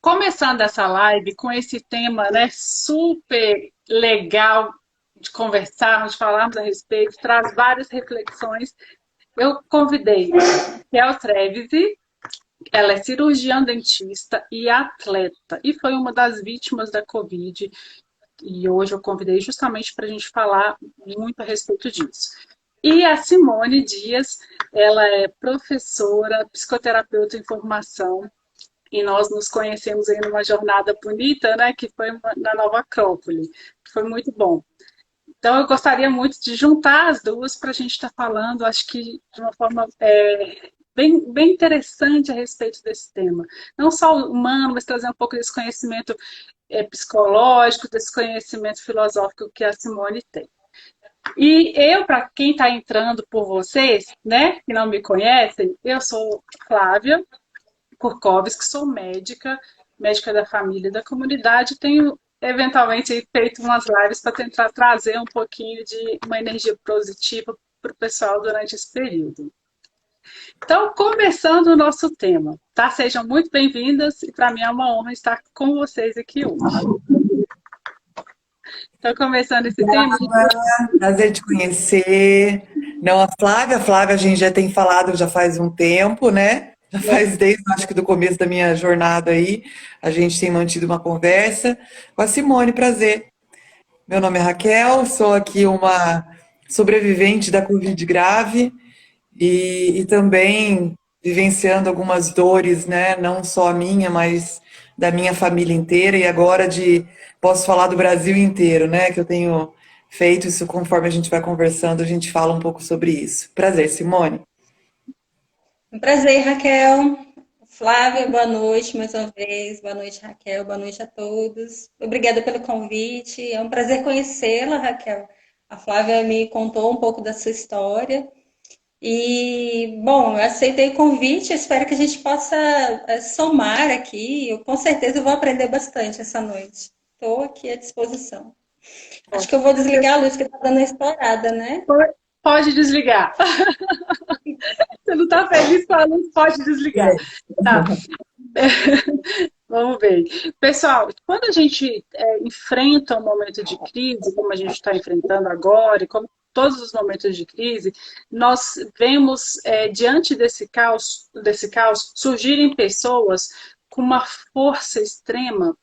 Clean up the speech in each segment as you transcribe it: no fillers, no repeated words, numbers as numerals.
Começando essa live com esse tema, né, super legal de conversarmos, de falarmos a respeito, traz várias reflexões. Eu convidei Kel Trevisi, ela é cirurgiã dentista e atleta, e foi uma das vítimas da Covid. E hoje eu convidei justamente para a gente falar muito a respeito disso. E a Simone Dias, ela é professora, psicoterapeuta em formação, e nós nos conhecemos aí numa jornada bonita, né, que foi na Nova Acrópole, que foi muito bom. Então, eu gostaria muito de juntar as duas para a gente estar falando, acho que de uma forma bem interessante a respeito desse tema. Não só humano, mas trazer um pouco desse conhecimento psicológico, desse conhecimento filosófico que a Simone tem. E eu, para quem está entrando por vocês, né, que não me conhecem, eu sou Flávia Kurkovski, sou médica, médica da família e da comunidade, tenho eventualmente feito umas lives para tentar trazer um pouquinho de uma energia positiva para o pessoal durante esse período. Então, começando o nosso tema, tá? Sejam muito bem-vindas e para mim é uma honra estar com vocês aqui hoje. Então, começando esse tema. Prazer te conhecer. Não, a Flávia a gente já tem falado já faz um tempo, né? Já faz desde, acho que do começo da minha jornada aí, a gente tem mantido uma conversa. Com a Simone, prazer. Meu nome é Raquel, sou aqui uma sobrevivente da Covid grave e também vivenciando algumas dores, né? Não só a minha, mas da minha família inteira e agora posso falar do Brasil inteiro, né? Que eu tenho feito isso conforme a gente vai conversando, a gente fala um pouco sobre isso. Prazer, Simone. Um prazer, Raquel. Flávia, boa noite mais uma vez. Boa noite, Raquel. Boa noite a todos. Obrigada pelo convite. É um prazer conhecê-la, Raquel. A Flávia me contou um pouco da sua história. E, bom, eu aceitei o convite. Espero que a gente possa somar aqui. Eu com certeza vou aprender bastante essa noite. Estou aqui à disposição. Acho que eu vou desligar a luz que está dando a estourada, né? Pode desligar. Você não está feliz com a luz, pode desligar. Tá. Vamos ver. Pessoal, quando a gente enfrenta um momento de crise, como a gente está enfrentando agora, e como todos os momentos de crise, nós vemos, diante desse caos, surgirem pessoas com uma força extrema.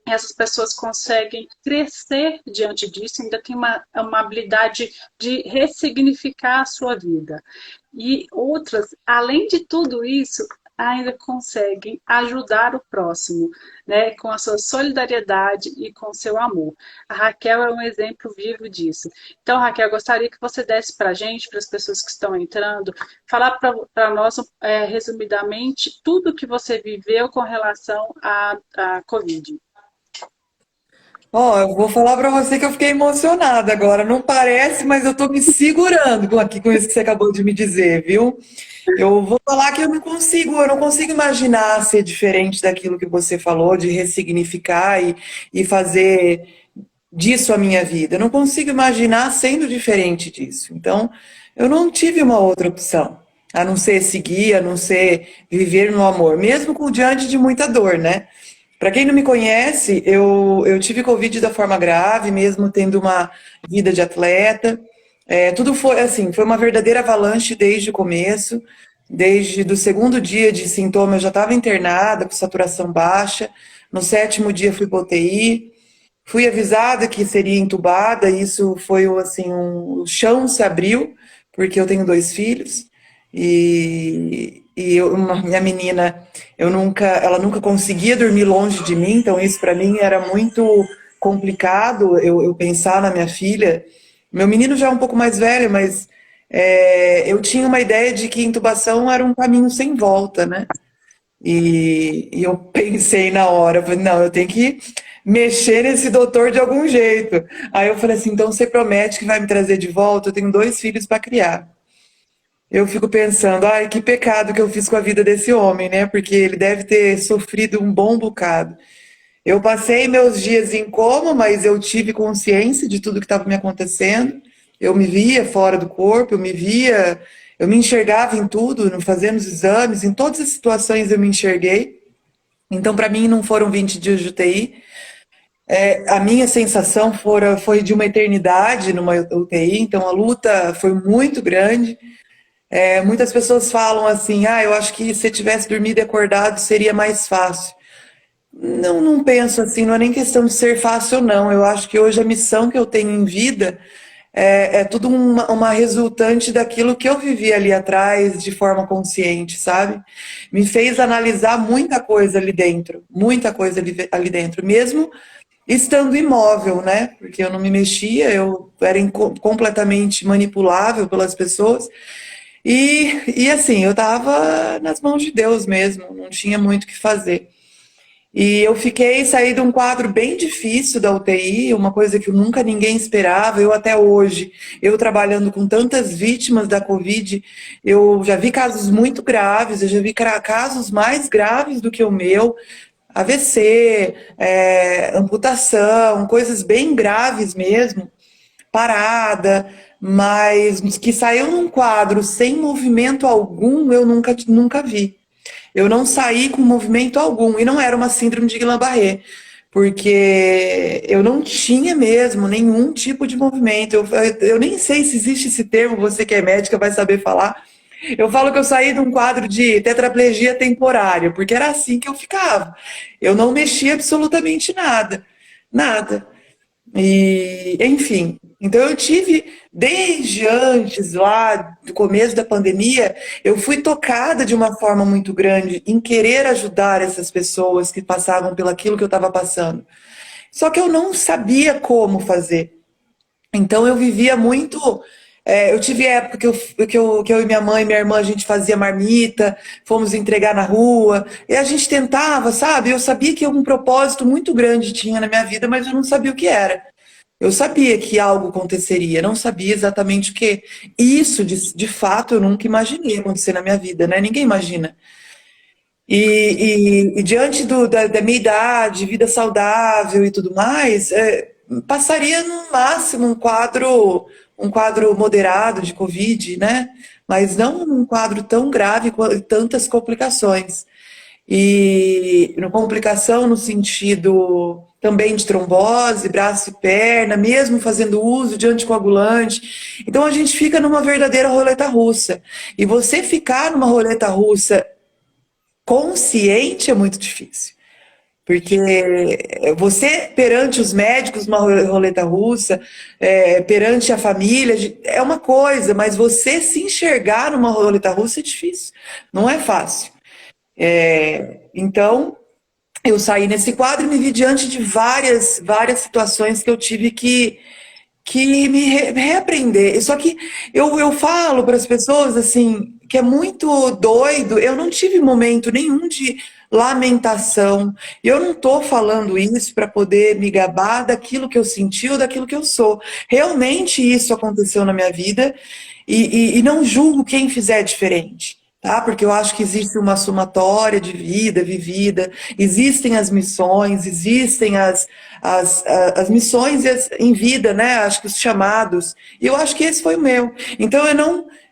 Essas pessoas conseguem crescer diante disso, ainda tem uma habilidade de ressignificar a sua vida. E outras, além de tudo isso, ainda conseguem ajudar o próximo, né, com a sua solidariedade e com o seu amor. A Raquel é um exemplo vivo disso. Então, Raquel, eu gostaria que você desse para a gente, para as pessoas que estão entrando, falar para nós, resumidamente, tudo que você viveu com relação à Covid. Ó, eu vou falar pra você que eu fiquei emocionada agora. Não parece, mas eu tô me segurando aqui com isso que você acabou de me dizer, viu? Eu vou falar que eu não consigo imaginar ser diferente daquilo que você falou, de ressignificar e fazer disso a minha vida. Eu não consigo imaginar sendo diferente disso. Então, eu não tive uma outra opção, a não ser seguir, a não ser viver no amor, mesmo com diante de muita dor, né? Para quem não me conhece, eu tive Covid da forma grave, mesmo tendo uma vida de atleta. Tudo foi assim, foi uma verdadeira avalanche desde o começo. Desde do segundo dia de sintoma, eu já estava internada com saturação baixa. No sétimo dia fui para UTI. Fui avisada que seria entubada. Isso foi assim, o chão se abriu, porque eu tenho dois filhos. Minha menina, ela nunca conseguia dormir longe de mim, então isso para mim era muito complicado. Eu pensar na minha filha. Meu menino já é um pouco mais velho, mas eu tinha uma ideia de que intubação era um caminho sem volta, né? E eu pensei na hora, eu falei, não, eu tenho que mexer nesse doutor de algum jeito. Aí eu falei assim, então você promete que vai me trazer de volta? Eu tenho dois filhos para criar. Eu fico pensando, ai, que pecado que eu fiz com a vida desse homem, né? Porque ele deve ter sofrido um bom bocado. Eu passei meus dias em coma, mas eu tive consciência de tudo que estava me acontecendo. Eu me via fora do corpo, eu me enxergava em tudo, fazendo os exames, em todas as situações eu me enxerguei. Então, para mim, não foram 20 dias de UTI. A minha sensação foi de uma eternidade numa UTI, então a luta foi muito grande. Muitas pessoas falam assim, eu acho que se eu tivesse dormido e acordado seria mais fácil. Não, não penso assim, não é nem questão de ser fácil ou não. Eu acho que hoje a missão que eu tenho em vida é tudo uma resultante daquilo que eu vivi ali atrás de forma consciente, sabe? Me fez analisar muita coisa ali dentro, mesmo estando imóvel, né? Porque eu não me mexia, eu era completamente manipulável pelas pessoas. E assim, eu estava nas mãos de Deus mesmo, não tinha muito o que fazer. E eu saí de um quadro bem difícil da UTI, uma coisa que nunca ninguém esperava, eu até hoje, eu trabalhando com tantas vítimas da Covid, eu já vi casos muito graves, eu já vi casos mais graves do que o meu, AVC, amputação, coisas bem graves mesmo, parada, mas que saiu num quadro sem movimento algum, eu nunca vi. Eu não saí com movimento algum, e não era uma síndrome de Guillain-Barré, porque eu não tinha mesmo nenhum tipo de movimento. Eu nem sei se existe esse termo, você que é médica vai saber falar. Eu falo que eu saí de um quadro de tetraplegia temporária, porque era assim que eu ficava. Eu não mexia absolutamente nada, nada. E, enfim, então eu tive, desde antes, lá do começo da pandemia, eu fui tocada de uma forma muito grande em querer ajudar essas pessoas que passavam pelo aquilo que eu estava passando. Só que eu não sabia como fazer. Então eu vivia muito. Eu tive época que eu e minha mãe e minha irmã, a gente fazia marmita, fomos entregar na rua, e a gente tentava, sabe? Eu sabia que um propósito muito grande tinha na minha vida, mas eu não sabia o que era. Eu sabia que algo aconteceria, não sabia exatamente o que. Isso, de fato, eu nunca imaginei acontecer na minha vida, né? Ninguém imagina. E diante da minha idade, vida saudável e tudo mais, passaria no máximo um quadro moderado de Covid, né? Mas não um quadro tão grave com tantas complicações. E complicação no sentido também de trombose, braço e perna, mesmo fazendo uso de anticoagulante. Então a gente fica numa verdadeira roleta russa. E você ficar numa roleta russa consciente é muito difícil. Porque você, perante os médicos, uma roleta russa, perante a família, é uma coisa, mas você se enxergar numa roleta russa é difícil, não é fácil. Então, eu saí nesse quadro e me vi diante de várias situações que eu tive que me reaprender. Só que eu falo para as pessoas assim que é muito doido. Eu não tive momento nenhum de lamentação. Eu não estou falando isso para poder me gabar daquilo que eu senti ou daquilo que eu sou. Realmente isso aconteceu na minha vida e não julgo quem fizer diferente. Tá? Porque eu acho que existe uma somatória de vida vivida, existem as missões, existem as missões em vida, né? Acho que os chamados. E eu acho que esse foi o meu. Então eu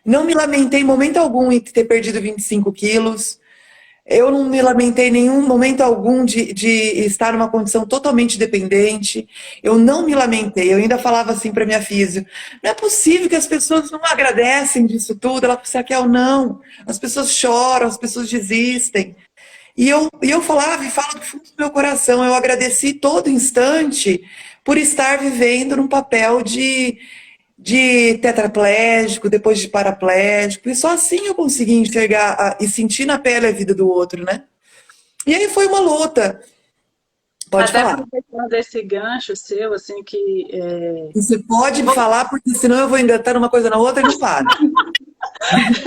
não me lamentei em momento algum em ter perdido 25 quilos. Eu não me lamentei em nenhum momento algum de estar numa condição totalmente dependente. Eu não me lamentei. Eu ainda falava assim para minha físio: não é possível que as pessoas não agradecem disso tudo. Ela disse: Raquel, não. As pessoas choram, as pessoas desistem. E eu falava e falo do fundo do meu coração. Eu agradeci todo instante por estar vivendo num papel de tetraplégico, depois de paraplégico, e só assim eu consegui enxergar e sentir na pele a vida do outro, né? E aí foi uma luta. Pode Até falar. aproveitando esse gancho seu, assim, que Você pode me falar, porque senão eu vou engatar uma coisa na outra e não para.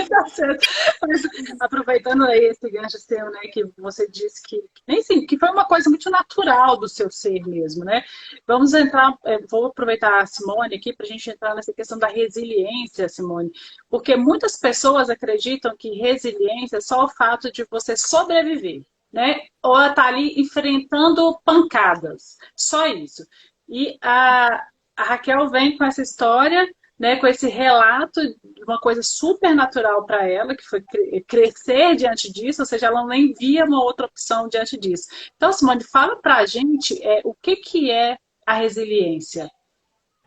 tá certo. Mas, aproveitando aí esse gancho seu, né, que você disse nem sim, que foi uma coisa muito natural do seu ser mesmo, né? Vamos entrar, vou aproveitar a Simone aqui para a gente entrar nessa questão da resiliência, Simone, porque muitas pessoas acreditam que resiliência é só o fato de você sobreviver, né? Ou estar ali enfrentando pancadas, só isso. E a Raquel vem com essa história né, com esse relato de uma coisa super natural para ela, que foi crescer diante disso, ou seja, ela nem via uma outra opção diante disso. Então, Simone, fala para a gente o que é a resiliência.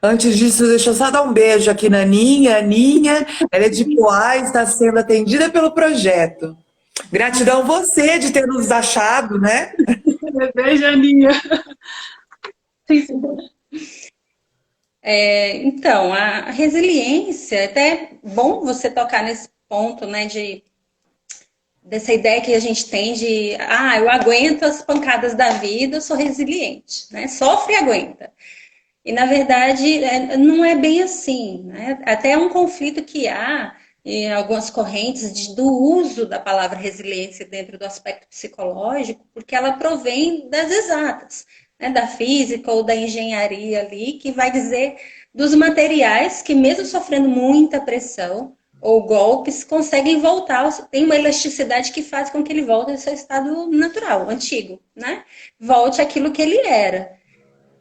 Antes disso, deixa eu só dar um beijo aqui na Aninha. Aninha, ela é de Poá e está sendo atendida pelo projeto. Gratidão você de ter nos achado, né? Beijo, Aninha. Então, a resiliência, é até bom você tocar nesse ponto, né, dessa ideia que a gente tem de, eu aguento as pancadas da vida, eu sou resiliente, né? Sofre e aguenta. E, na verdade, não é bem assim, né? Até um conflito que há em algumas correntes do uso da palavra resiliência dentro do aspecto psicológico, porque ela provém das exatas, né? Da física ou da engenharia ali, que vai dizer dos materiais que, mesmo sofrendo muita pressão ou golpes, conseguem voltar, tem uma elasticidade que faz com que ele volte ao seu estado natural, antigo, né? Volte àquilo que ele era.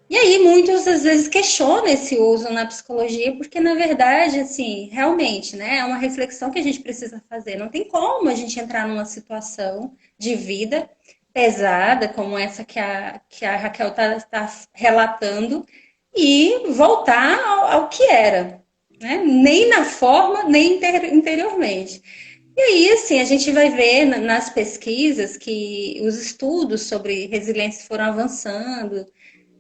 E aí, muitos às vezes questionam esse uso na psicologia, porque na verdade, assim, realmente, né, é uma reflexão que a gente precisa fazer. Não tem como a gente entrar numa situação de vida pesada, como essa que a Raquel tá relatando, e voltar ao que era, né? Nem na forma, nem interiormente. E aí, assim, a gente vai ver nas pesquisas que os estudos sobre resiliência foram avançando.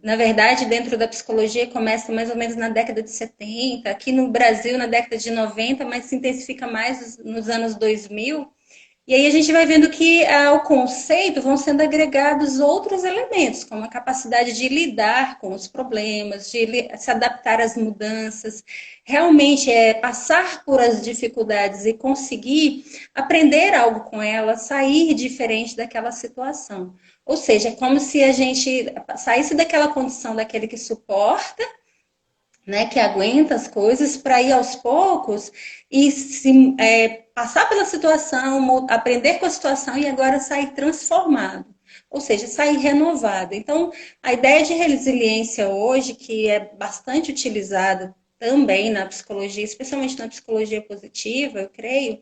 Na verdade, dentro da psicologia, começa mais ou menos na década de 70, aqui no Brasil na década de 90, mas se intensifica mais nos anos 2000. E aí a gente vai vendo que ao conceito vão sendo agregados outros elementos, como a capacidade de lidar com os problemas, de se adaptar às mudanças, realmente passar por as dificuldades e conseguir aprender algo com elas, sair diferente daquela situação. Ou seja, é como se a gente saísse daquela condição daquele que suporta, né, que aguenta as coisas, para ir aos poucos e passar pela situação, aprender com a situação e agora sair transformado. Ou seja, sair renovado. Então, a ideia de resiliência hoje, que é bastante utilizada também na psicologia, especialmente na psicologia positiva, eu creio,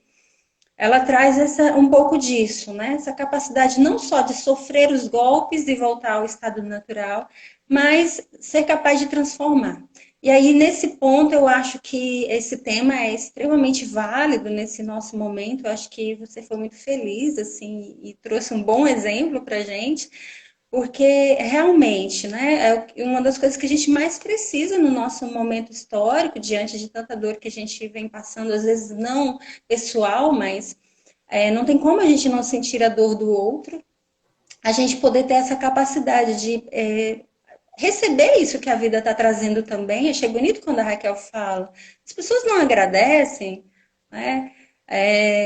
ela traz um pouco disso, né? Essa capacidade não só de sofrer os golpes e voltar ao estado natural, mas ser capaz de transformar. E aí, nesse ponto, eu acho que esse tema é extremamente válido nesse nosso momento. Eu acho que você foi muito feliz, assim, e trouxe um bom exemplo para a gente, porque realmente, né, é uma das coisas que a gente mais precisa no nosso momento histórico, diante de tanta dor que a gente vem passando, às vezes não pessoal, mas não tem como a gente não sentir a dor do outro, a gente poder ter essa capacidade de receber isso que a vida está trazendo também. Achei bonito quando a Raquel fala. As pessoas não agradecem, né?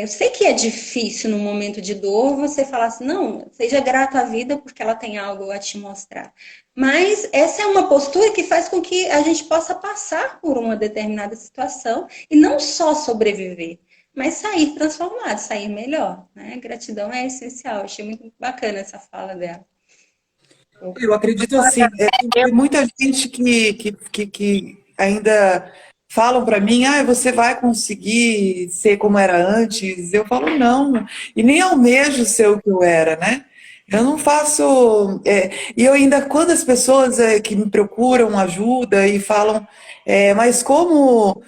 Eu sei que é difícil no momento de dor você falar assim, não, seja grato à vida porque ela tem algo a te mostrar. Mas essa é uma postura que faz com que a gente possa passar por uma determinada situação e não só sobreviver, mas sair transformado, sair melhor, né? Gratidão é essencial. Achei muito bacana essa fala dela. Eu acredito assim, tem muita gente que ainda falam para mim, você vai conseguir ser como era antes. Eu falo, não, e nem almejo ser o que eu era, né? Eu não faço. E eu ainda, quando as pessoas que me procuram ajuda e falam, mas como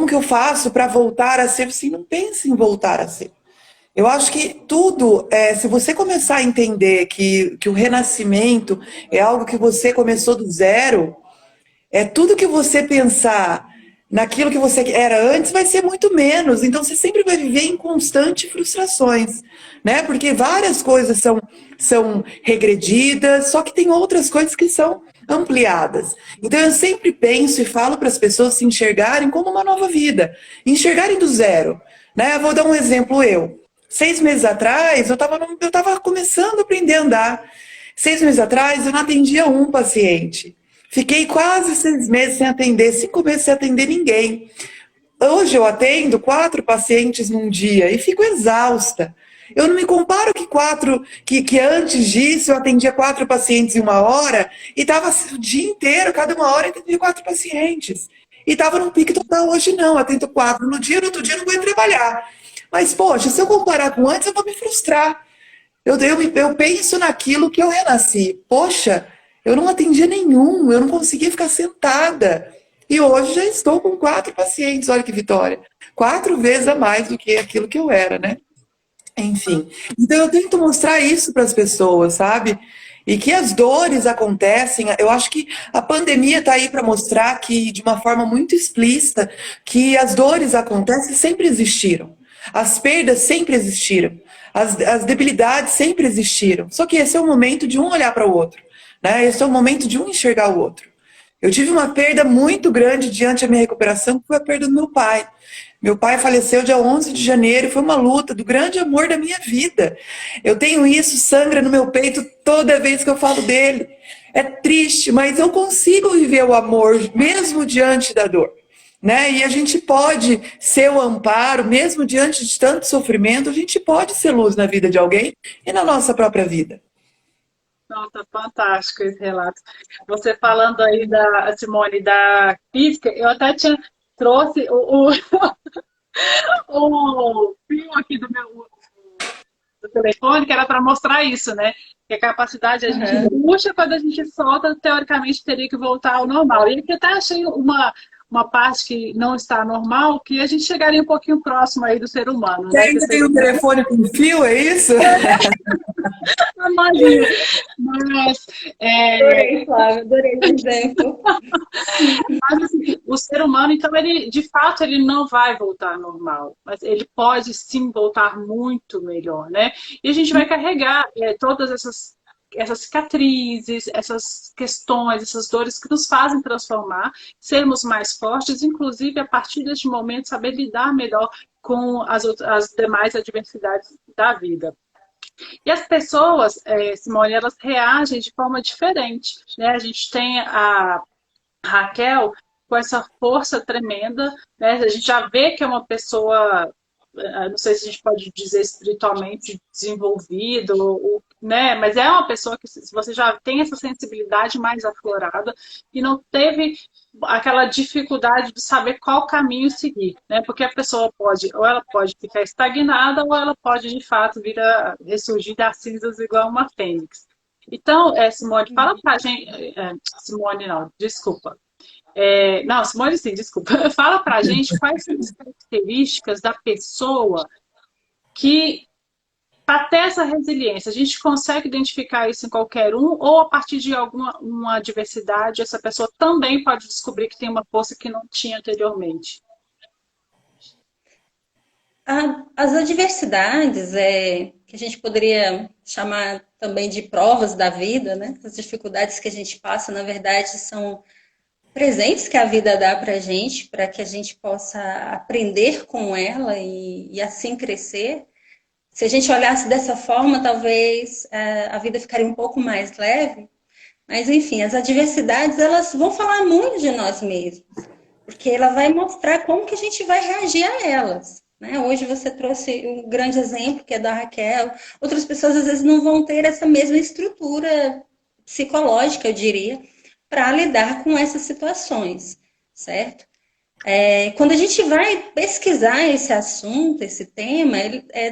que eu faço para voltar a ser? Assim, não pense em voltar a ser. Eu acho que tudo, se você começar a entender que o renascimento é algo que você começou do zero, tudo que você pensar naquilo que você era antes vai ser muito menos. Então você sempre vai viver em constante frustrações, né? Porque várias coisas são regredidas, só que tem outras coisas que são ampliadas. Então eu sempre penso e falo para as pessoas se enxergarem como uma nova vida, enxergarem do zero, né? Eu vou dar um exemplo, 6 meses atrás, eu estava começando a aprender a andar. 6 meses atrás, eu não atendia um paciente. Fiquei quase 6 meses sem atender, 5 meses sem atender ninguém. Hoje eu atendo 4 pacientes num dia e fico exausta. Eu não me comparo que antes disso eu atendia 4 pacientes em 1 hora e estava o dia inteiro, cada 1 hora, eu atendia 4 pacientes. E estava num pique total. Hoje não, eu tento 4 no dia, no outro dia eu não vou trabalhar. Mas, poxa, se eu comparar com antes, eu vou me frustrar. Eu penso naquilo que eu renasci. Poxa, eu não atendia nenhum, eu não conseguia ficar sentada. E hoje já estou com 4 pacientes, olha que vitória. 4 vezes a mais do que aquilo que eu era, né? Enfim. Então eu tento mostrar isso para as pessoas, sabe? E que as dores acontecem. Eu acho que a pandemia está aí para mostrar que, de uma forma muito explícita, que as dores acontecem e sempre existiram. As perdas sempre existiram. As debilidades sempre existiram. Só que esse é o momento de um olhar para o outro, né? Esse é o momento de um enxergar o outro. Eu tive uma perda muito grande diante da minha recuperação, que foi a perda do meu pai. Meu pai faleceu dia 11 de janeiro, foi uma luta do grande amor da minha vida. Eu tenho isso, sangra no meu peito toda vez que eu falo dele. É triste, mas eu consigo viver o amor mesmo diante da dor. Né? E a gente pode ser o amparo, mesmo diante de tanto sofrimento, a gente pode ser luz na vida de alguém e na nossa própria vida. Nossa, fantástico esse relato. Você falando aí da Simone, da física, eu até tinha trouxe o fio aqui do telefone, que era para mostrar isso, né? Que a capacidade a gente puxa, quando a gente solta, teoricamente teria que voltar ao normal. E aqui até achei uma parte que não está normal, que a gente chegaria um pouquinho próximo aí do ser humano, Você né? ainda tem um telefone com fio, é isso? Imagina. Mas, Adorei, Flávia, adorei o exemplo. mas assim, o ser humano, então, ele, de fato, ele não vai voltar ao normal, mas ele pode sim voltar muito melhor, né? E a gente vai carregar todas essas cicatrizes, essas questões, essas dores que nos fazem transformar, sermos mais fortes, inclusive a partir deste momento saber lidar melhor com as demais adversidades da vida. E as pessoas, Simone, elas reagem de forma diferente, né? A gente tem a Raquel com essa força tremenda, né? A gente já vê que é uma pessoa, não sei se a gente pode dizer espiritualmente desenvolvido, né? Mas é uma pessoa que se você já tem essa sensibilidade mais aflorada e não teve aquela dificuldade de saber qual caminho seguir, né? Porque a pessoa pode, ou ela pode ficar estagnada, ou ela pode de fato vir a ressurgir das cinzas igual uma fênix. Então, Simone, fala pra gente. Simone, não, desculpa. Não, Simone, sim, desculpa. Fala pra gente quais são as características da pessoa que, para ter essa resiliência, a gente consegue identificar isso em qualquer um, ou a partir de alguma uma adversidade, essa pessoa também pode descobrir que tem uma força que não tinha anteriormente. As adversidades, que a gente poderia chamar também de provas da vida, né? As dificuldades que a gente passa, na verdade, são presentes que a vida dá para a gente, para que a gente possa aprender com ela e assim crescer. Se a gente olhasse dessa forma, talvez a vida ficaria um pouco mais leve. Mas, enfim, as adversidades, elas vão falar muito de nós mesmos, porque ela vai mostrar como que a gente vai reagir a elas. Né? Hoje você trouxe um grande exemplo, que é da Raquel. Outras pessoas, às vezes, não vão ter essa mesma estrutura psicológica, eu diria, para lidar com essas situações, certo? Quando a gente vai pesquisar esse assunto, esse tema,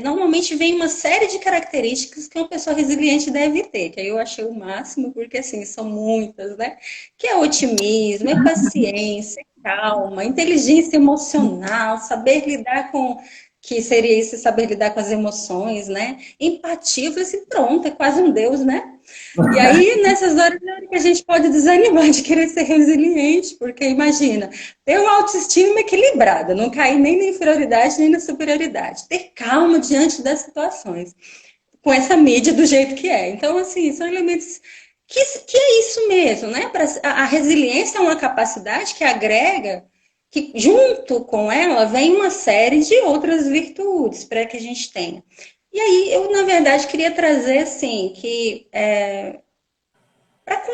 normalmente vem uma série de características que uma pessoa resiliente deve ter, que aí eu achei o máximo, porque assim, são muitas, né? Que é otimismo, é paciência, calma, inteligência emocional, saber lidar com, que seria isso, saber lidar com as emoções, né? Empatia, eu falei assim, pronto, é quase um Deus, né? E aí, nessas horas, é hora que a gente pode desanimar de querer ser resiliente, porque imagina, ter uma autoestima equilibrada, não cair nem na inferioridade nem na superioridade, ter calma diante das situações, com essa mídia do jeito que é. Então, assim, são elementos que é isso mesmo, né? A resiliência é uma capacidade que agrega, que junto com ela vem uma série de outras virtudes para que a gente tenha. E aí, eu, na verdade, queria trazer, assim, que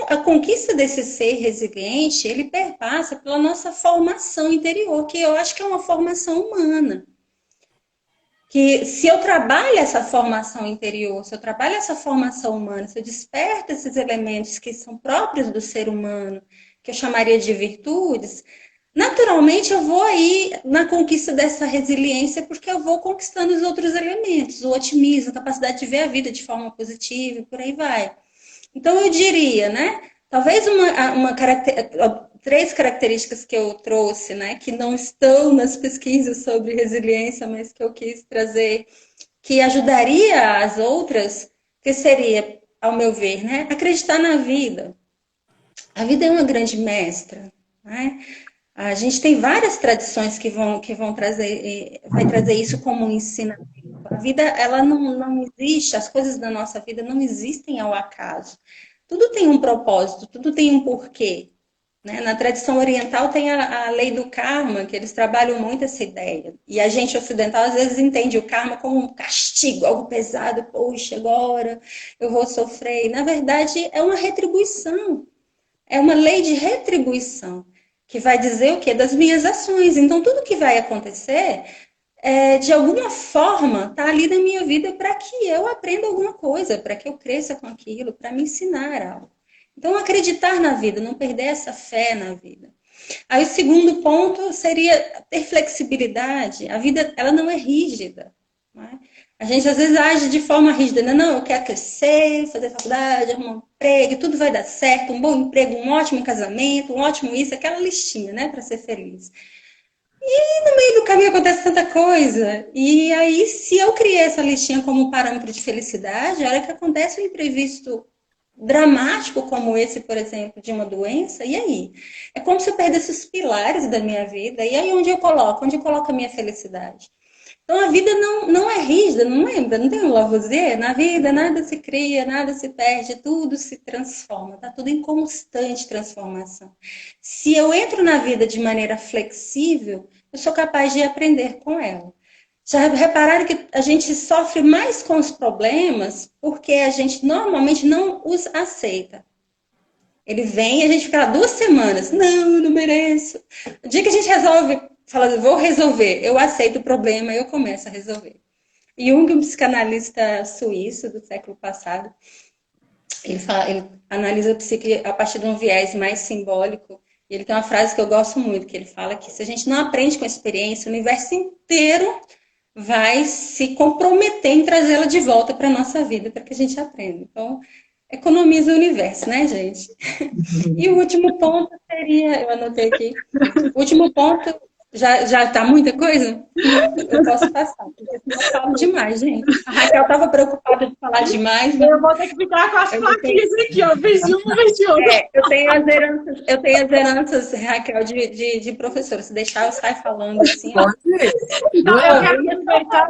a conquista desse ser resiliente, ele perpassa pela nossa formação interior, que eu acho que é uma formação humana. Que se eu trabalho essa formação interior, se eu trabalho essa formação humana, se eu desperto esses elementos que são próprios do ser humano, que eu chamaria de virtudes, naturalmente eu vou aí na conquista dessa resiliência, porque eu vou conquistando os outros elementos, o otimismo, a capacidade de ver a vida de forma positiva, e por aí vai. Então eu diria, né? Talvez três características que eu trouxe, né, que não estão nas pesquisas sobre resiliência, mas que eu quis trazer, que ajudaria as outras, que seria, ao meu ver, né, acreditar na vida. A vida é uma grande mestra, né? A gente tem várias tradições que vão trazer, vai trazer isso como um ensinamento. A vida, ela não existe, as coisas da nossa vida não existem ao acaso. Tudo tem um propósito, tudo tem um porquê. Né? Na tradição oriental tem a lei do karma, que eles trabalham muito essa ideia. E a gente ocidental às vezes entende o karma como um castigo, algo pesado. Poxa, agora eu vou sofrer. E, na verdade, é uma retribuição. É uma lei de retribuição, que vai dizer o quê? Das minhas ações. Então, tudo que vai acontecer, de alguma forma, está ali na minha vida para que eu aprenda alguma coisa, para que eu cresça com aquilo, para me ensinar algo. Então, acreditar na vida, não perder essa fé na vida. Aí, o segundo ponto seria ter flexibilidade. A vida, ela não é rígida. Não é? A gente, às vezes, age de forma rígida. Não, eu quero crescer, fazer faculdade, arrumar um emprego, tudo vai dar certo, um bom emprego, um ótimo casamento, um ótimo isso, aquela listinha, né, para ser feliz. E no meio do caminho acontece tanta coisa. E aí, se eu criei essa listinha como parâmetro de felicidade, a hora que acontece um imprevisto dramático como esse, por exemplo, de uma doença, e aí? É como se eu perdesse os pilares da minha vida. E aí, onde eu coloco? Onde eu coloco a minha felicidade? Então, a vida não é rígida, não lembra? Não tem um Lavoisier? Na vida, nada se cria, nada se perde, tudo se transforma. Está tudo em constante transformação. Se eu entro na vida de maneira flexível, eu sou capaz de aprender com ela. Já repararam que a gente sofre mais com os problemas porque a gente normalmente não os aceita. Ele vem e a gente fica lá 2 semanas. Não mereço. O dia que a gente resolve, fala, vou resolver, eu aceito o problema e eu começo a resolver. Jung, um psicanalista suíço do século passado, ele analisa a psique a partir de um viés mais simbólico. E ele tem uma frase que eu gosto muito, que ele fala que se a gente não aprende com a experiência, o universo inteiro vai se comprometer em trazê-la de volta para a nossa vida, para que a gente aprenda. Então, economiza o universo, né, gente? E o último ponto seria, eu anotei aqui, o último ponto, já tá muita coisa? Eu posso passar, porque senão eu falo demais, gente. A Raquel estava preocupada de falar demais, mas Eu vou ter que ficar com as plaquinhas aqui, ó. Vez de uma, vez de outra. eu tenho as heranças, Raquel, de professora. Se deixar, eu saio falando assim, ó. Então, eu quero aproveitar,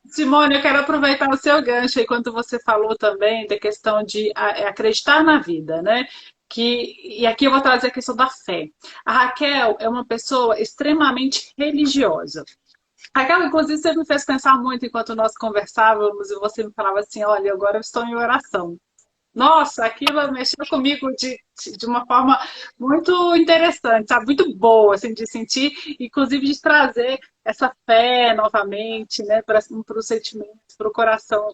Simone, eu quero aproveitar o seu gancho aí, quando você falou também da questão de acreditar na vida, né? E aqui eu vou trazer a questão da fé. A Raquel é uma pessoa extremamente religiosa. Raquel, inclusive, você me fez pensar muito enquanto nós conversávamos e você me falava assim, olha, agora eu estou em oração. Nossa, aquilo mexeu comigo de uma forma muito interessante, sabe? Muito boa, assim, de sentir, inclusive de trazer essa fé novamente, né, para os sentimentos, para o coração,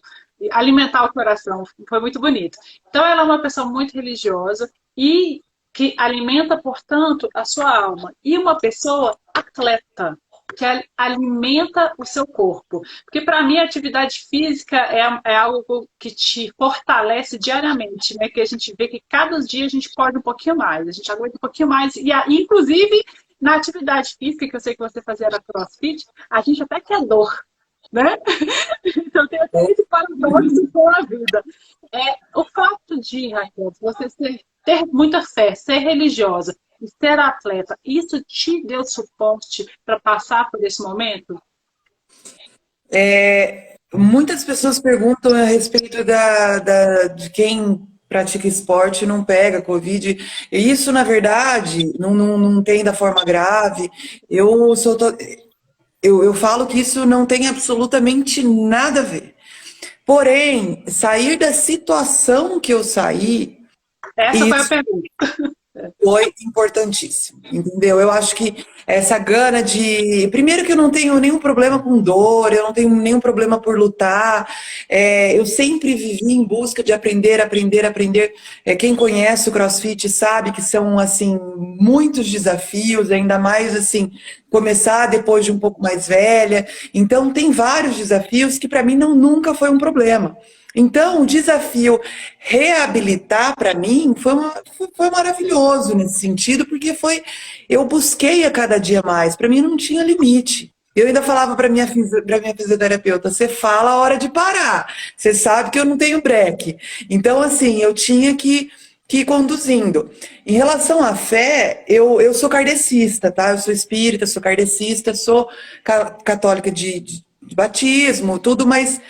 alimentar o coração. Foi muito bonito. Então, ela é uma pessoa muito religiosa e que alimenta, portanto, a sua alma. E uma pessoa atleta, que alimenta o seu corpo. Porque para mim a atividade física é algo que te fortalece diariamente, né? Que a gente vê que cada dia a gente pode um pouquinho mais, a gente aguenta um pouquinho mais. E inclusive na atividade física, que eu sei que você fazia na CrossFit, a gente até quer dor, né? Então tem até esse paradoxo com a vida. O fato de, Raquel, você ter muita fé, ser religiosa, e ser atleta, isso te deu suporte para passar por esse momento? Muitas pessoas perguntam a respeito de quem pratica esporte e não pega Covid. E isso, na verdade, não tem da forma grave. Eu falo que isso não tem absolutamente nada a ver. Porém, sair da situação que eu saí... Essa foi a pergunta. Foi importantíssimo, entendeu? Eu acho que essa gana de. Primeiro, que eu não tenho nenhum problema com dor, eu não tenho nenhum problema por lutar. Eu sempre vivi em busca de aprender, aprender, aprender. Quem conhece o CrossFit sabe que são, assim, muitos desafios, ainda mais, assim, começar depois de um pouco mais velha. Então, tem vários desafios que, para mim, não, nunca foi um problema. Então, o desafio reabilitar para mim foi maravilhoso nesse sentido, porque eu busquei a cada dia mais, para mim não tinha limite. Eu ainda falava para minha fisioterapeuta, você fala a hora de parar, você sabe que eu não tenho break. Então, assim, eu tinha que ir conduzindo. Em relação à fé, eu sou kardecista, tá? Eu sou espírita, sou kardecista, sou católica de batismo, tudo, mas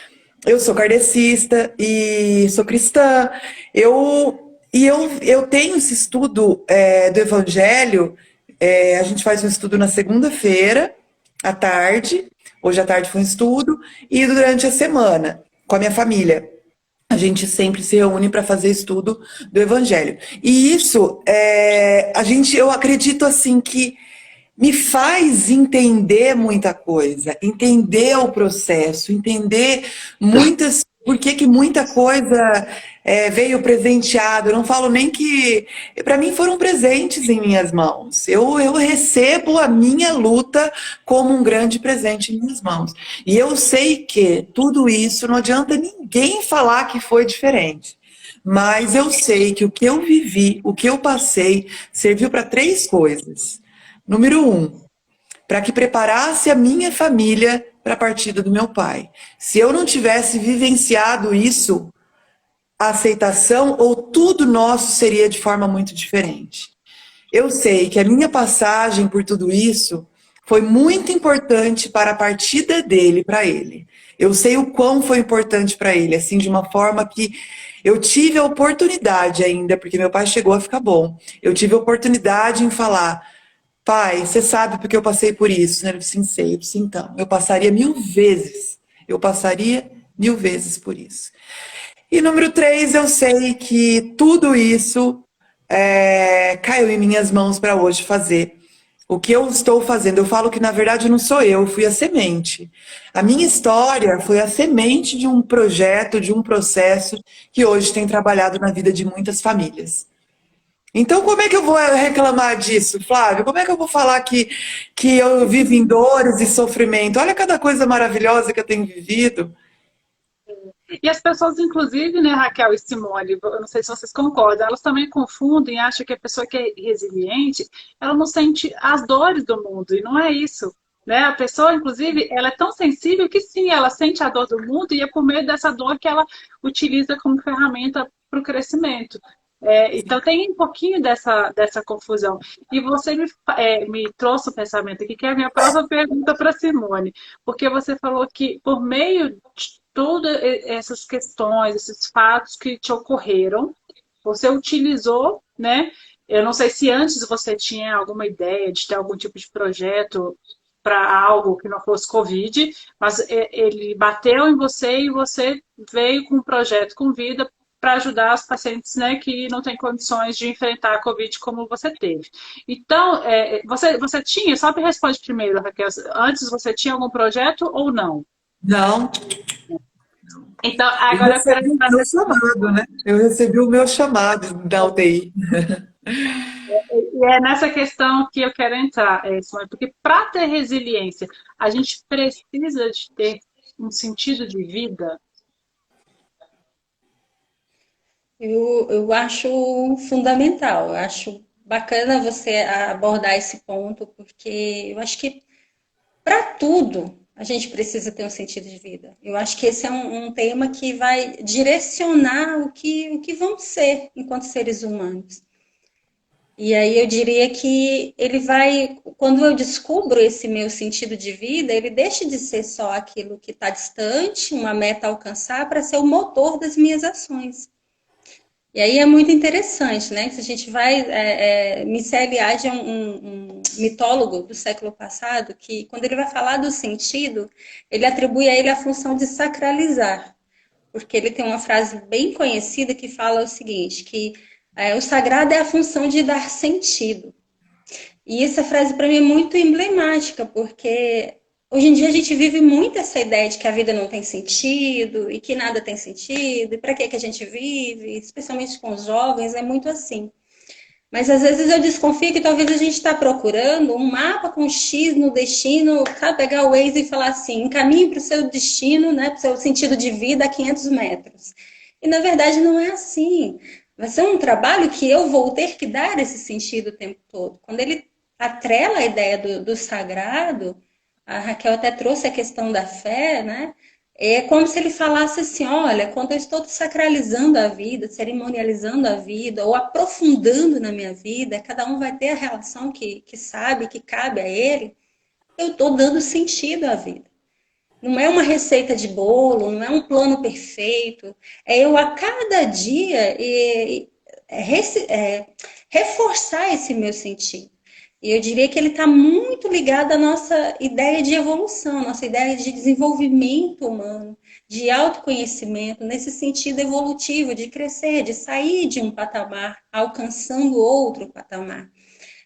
eu sou kardecista e sou cristã. Eu tenho esse estudo do Evangelho. A gente faz um estudo na segunda-feira, à tarde. Hoje à tarde foi um estudo. E durante a semana, com a minha família. A gente sempre se reúne para fazer estudo do Evangelho. E isso, eu acredito assim que me faz entender muita coisa, entender o processo, entender por que muita coisa veio presenteado. Eu não falo nem que, para mim foram presentes em minhas mãos. Eu recebo a minha luta como um grande presente em minhas mãos. E eu sei que tudo isso não adianta ninguém falar que foi diferente. Mas eu sei que o que eu vivi, o que eu passei, serviu para três coisas. Número um, para que preparasse a minha família para a partida do meu pai. Se eu não tivesse vivenciado isso, a aceitação ou tudo nosso seria de forma muito diferente. Eu sei que a minha passagem por tudo isso foi muito importante para a partida dele para ele. Eu sei o quão foi importante para ele, assim, de uma forma que eu tive a oportunidade ainda, porque meu pai chegou a ficar bom. Eu tive a oportunidade em falar: pai, você sabe porque eu passei por isso, né? Ele disse, sim, sei. Eu disse, então, eu passaria 1000 vezes. Eu passaria 1000 vezes por isso. E número três, eu sei que tudo isso caiu em minhas mãos para hoje fazer. O que eu estou fazendo, eu falo que na verdade não sou eu fui a semente. A minha história foi a semente de um projeto, de um processo que hoje tem trabalhado na vida de muitas famílias. Então, como é que eu vou reclamar disso, Flávio? Como é que eu vou falar que eu vivo em dores e sofrimento? Olha cada coisa maravilhosa que eu tenho vivido. E as pessoas, inclusive, né, Raquel e Simone, eu não sei se vocês concordam, elas também confundem, acham que a pessoa que é resiliente, ela não sente as dores do mundo, e não é isso. Né? A pessoa, inclusive, ela é tão sensível que sim, ela sente a dor do mundo e é por meio dessa dor que ela utiliza como ferramenta para o crescimento. Então tem um pouquinho dessa confusão. E você me trouxe um pensamento aqui, que é a minha próxima pergunta para Simone, porque você falou que por meio de todas essas questões, esses fatos que te ocorreram, você utilizou, né? Eu não sei se antes você tinha alguma ideia de ter algum tipo de projeto para algo que não fosse Covid, mas ele bateu em você e você veio com um projeto com vida para ajudar os pacientes, né, que não têm condições de enfrentar a Covid como você teve. Então, você tinha, só me responde primeiro, Raquel, antes você tinha algum projeto ou não? Não, Então, eu agora eu quero recebi o meu chamado, né? Eu recebi o meu chamado da UTI. E é nessa questão que eu quero entrar, Simone, porque para ter resiliência, a gente precisa de ter um sentido de vida. Eu acho fundamental, eu acho bacana você abordar esse ponto, porque eu acho que para tudo a gente precisa ter um sentido de vida. Eu acho que esse é um tema que vai direcionar o que vamos ser enquanto seres humanos. E aí eu diria que ele vai, quando eu descubro esse meu sentido de vida, ele deixa de ser só aquilo que está distante, uma meta a alcançar, para ser o motor das minhas ações. E aí é muito interessante, né? Se a gente vai. Michel Eliade é um mitólogo do século passado que, quando ele vai falar do sentido, ele atribui a ele a função de sacralizar. Porque ele tem uma frase bem conhecida que fala o seguinte, que O sagrado é a função de dar sentido. E essa frase para mim é muito emblemática, porque hoje em dia a gente vive muito essa ideia de que a vida não tem sentido e que nada tem sentido, e para que a gente vive, especialmente com os jovens, é muito assim. Mas às vezes eu desconfio que talvez a gente está procurando um mapa com X no destino, sabe? Pegar o Waze e falar assim, encaminhe para o seu destino, né, para o seu sentido de vida a 500 metros. E na verdade não é assim. Vai ser um trabalho que eu vou ter que dar esse sentido o tempo todo. Quando ele atrela a ideia do sagrado, a Raquel até trouxe a questão da fé, né? É como se ele falasse assim, olha, quando eu estou sacralizando a vida, cerimonializando a vida, ou aprofundando na minha vida, cada um vai ter a relação que sabe, que cabe a ele, eu estou dando sentido à vida. Não é uma receita de bolo, não é um plano perfeito, é eu a cada dia reforçar esse meu sentido. E eu diria que ele está muito ligado à nossa ideia de evolução, nossa ideia de desenvolvimento humano, de autoconhecimento, nesse sentido evolutivo, de crescer, de sair de um patamar, alcançando outro patamar.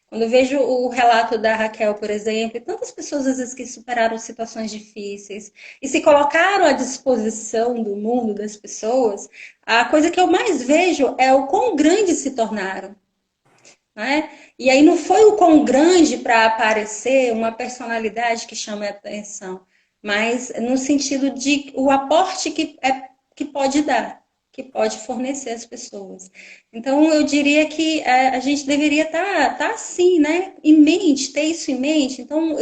Quando eu vejo o relato da Raquel, por exemplo, e tantas pessoas às vezes que superaram situações difíceis e se colocaram à disposição do mundo das pessoas, a coisa que eu mais vejo é o quão grandes se tornaram. Né? E aí não foi o quão grande para aparecer uma personalidade que chama a atenção, mas no sentido de o aporte que pode dar, que pode fornecer às pessoas. Então eu diria que a gente deveria estar assim, né? Em mente, ter isso em mente. Então,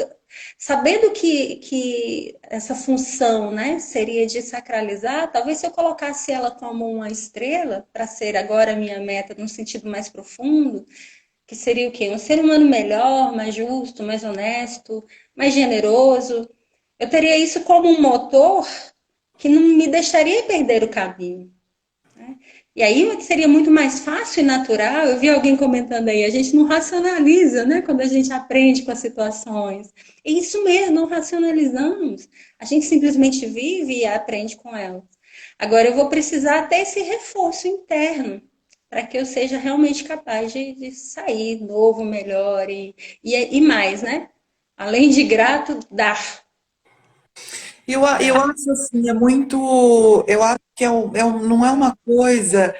sabendo que essa função, né, seria de sacralizar, talvez se eu colocasse ela como uma estrela, para ser agora a minha meta num sentido mais profundo, que seria o quê? Um ser humano melhor, mais justo, mais honesto, mais generoso. Eu teria isso como um motor que não me deixaria perder o caminho. Né? E aí seria muito mais fácil e natural. Eu vi alguém comentando aí, a gente não racionaliza, né? Quando a gente aprende com as situações. É isso mesmo, não racionalizamos. A gente simplesmente vive e aprende com elas. Agora eu vou precisar ter esse reforço interno para que eu seja realmente capaz de sair novo, melhor e mais, né? Além de grato, dar. Eu acho assim, é muito. Eu acho que não é uma coisa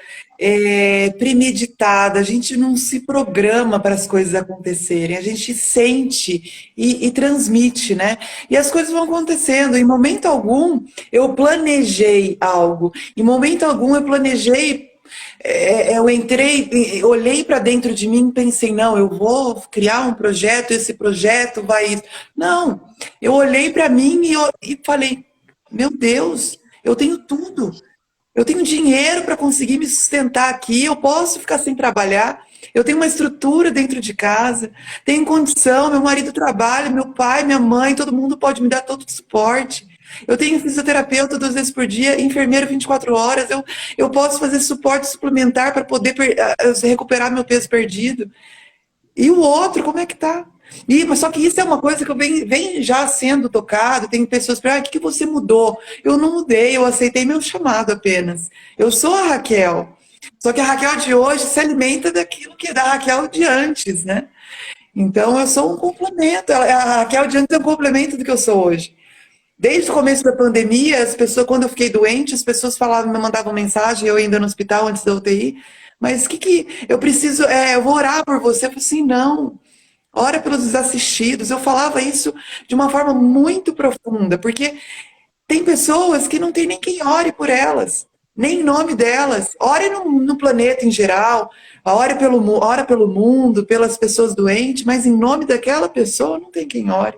premeditada, a gente não se programa para as coisas acontecerem, a gente sente e transmite, né? E as coisas vão acontecendo. Em momento algum eu planejei algo, em momento algum eu planejei. Eu entrei, olhei para dentro de mim e pensei, não, eu vou criar um projeto, esse projeto vai. Não, eu olhei para mim e falei, meu Deus, eu tenho tudo. Eu tenho dinheiro para conseguir me sustentar aqui, eu posso ficar sem trabalhar, eu tenho uma estrutura dentro de casa, tenho condição, meu marido trabalha, meu pai, minha mãe, todo mundo pode me dar todo o suporte. Eu tenho fisioterapeuta 2 vezes por dia, enfermeiro 24 horas, eu posso fazer suporte suplementar para poder recuperar meu peso perdido. E o outro, como é que tá? Mas só que isso é uma coisa que vem já sendo tocado. Tem pessoas que falam, o que você mudou? Eu não mudei, eu aceitei meu chamado apenas. Eu sou a Raquel. Só que a Raquel de hoje se alimenta daquilo que é da Raquel de antes, né? Então eu sou um complemento. A Raquel de antes é um complemento do que eu sou hoje. Desde o começo da pandemia, as pessoas, quando eu fiquei doente, as pessoas falavam, me mandavam mensagem, eu ainda no hospital antes da UTI, mas que eu preciso, eu vou orar por você. Eu falei assim, não, ora pelos desassistidos. Eu falava isso de uma forma muito profunda, porque tem pessoas que não tem nem quem ore por elas, nem em nome delas. Ore no planeta em geral, ora pelo mundo, pelas pessoas doentes, mas em nome daquela pessoa não tem quem ore.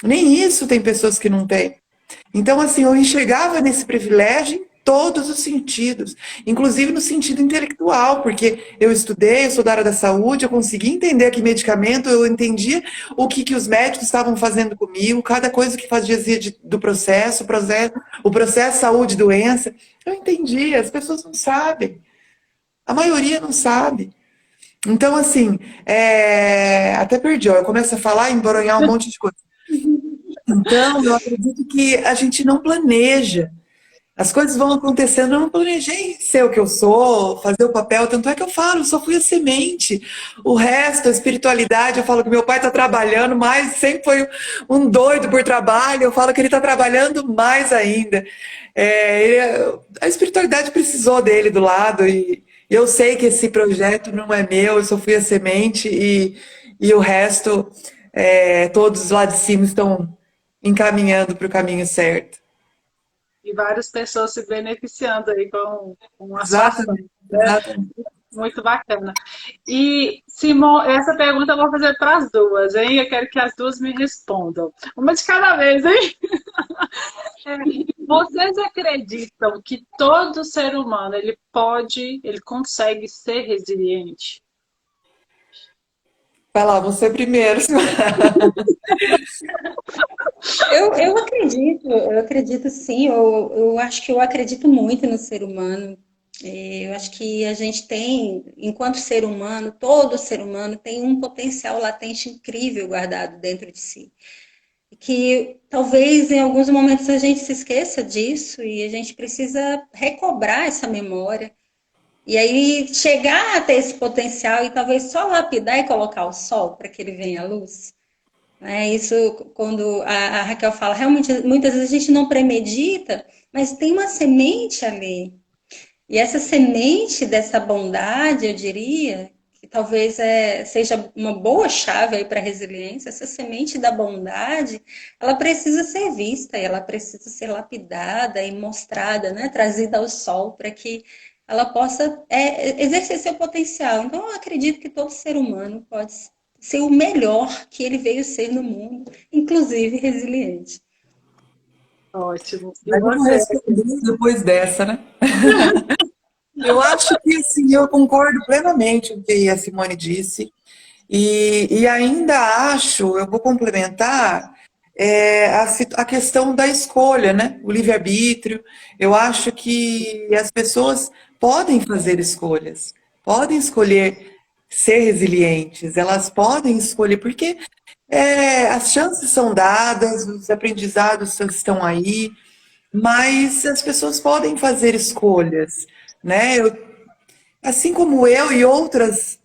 Nem isso tem pessoas que não têm. Então, assim, eu enxergava nesse privilégio em todos os sentidos, inclusive no sentido intelectual, porque eu estudei, eu sou da área da saúde, eu consegui entender que medicamento, eu entendia o que os médicos estavam fazendo comigo, cada coisa que fazia do processo, o processo saúde e doença, eu entendia, as pessoas não sabem, a maioria não sabe. Então, assim, até perdi, ó, eu começo a falar e embaronhar um monte de coisa. Então, eu acredito que a gente não planeja. As coisas vão acontecendo, eu não planejei ser o que eu sou, fazer o papel, tanto é que eu falo, eu só fui a semente. O resto, a espiritualidade, eu falo que meu pai está trabalhando mais, sempre foi um doido por trabalho, eu falo que ele está trabalhando mais ainda. A espiritualidade precisou dele do lado, e eu sei que esse projeto não é meu, eu só fui a semente, e o resto, todos lá de cima estão encaminhando para o caminho certo. E várias pessoas se beneficiando aí com a sua ação, Exatamente, né? exatamente. Muito bacana. E, Simon, essa pergunta eu vou fazer para as duas, hein? Eu quero que as duas me respondam. Uma de cada vez, hein? Vocês acreditam que todo ser humano ele consegue ser resiliente? Vai lá, você primeiro. Eu acredito sim, eu acho que eu acredito muito no ser humano. Eu acho que a gente tem, enquanto ser humano, todo ser humano tem um potencial latente incrível guardado dentro de si. Que talvez em alguns momentos a gente se esqueça disso e a gente precisa recobrar essa memória. E aí chegar a ter esse potencial e talvez só lapidar e colocar o sol para que ele venha à luz. Isso, quando a Raquel fala, realmente, muitas vezes a gente não premedita, mas tem uma semente ali. E essa semente dessa bondade, eu diria, que talvez seja uma boa chave aí para a resiliência, essa semente da bondade, ela precisa ser vista, e ela precisa ser lapidada e mostrada, né, trazida ao sol, para que ela possa exercer seu potencial. Então, eu acredito que todo ser humano pode ser o melhor que ele veio ser no mundo, inclusive resiliente. Ótimo. E Mas eu vou você? responder depois dessa, né? Eu acho que assim, eu concordo plenamente com o que a Simone disse, e ainda acho, eu vou complementar, a questão da escolha, né? O livre-arbítrio. Eu acho que as pessoas podem fazer escolhas, podem escolher ser resilientes, elas podem escolher, porque as chances são dadas, os aprendizados estão aí, mas as pessoas podem fazer escolhas, né? Assim como eu e outras,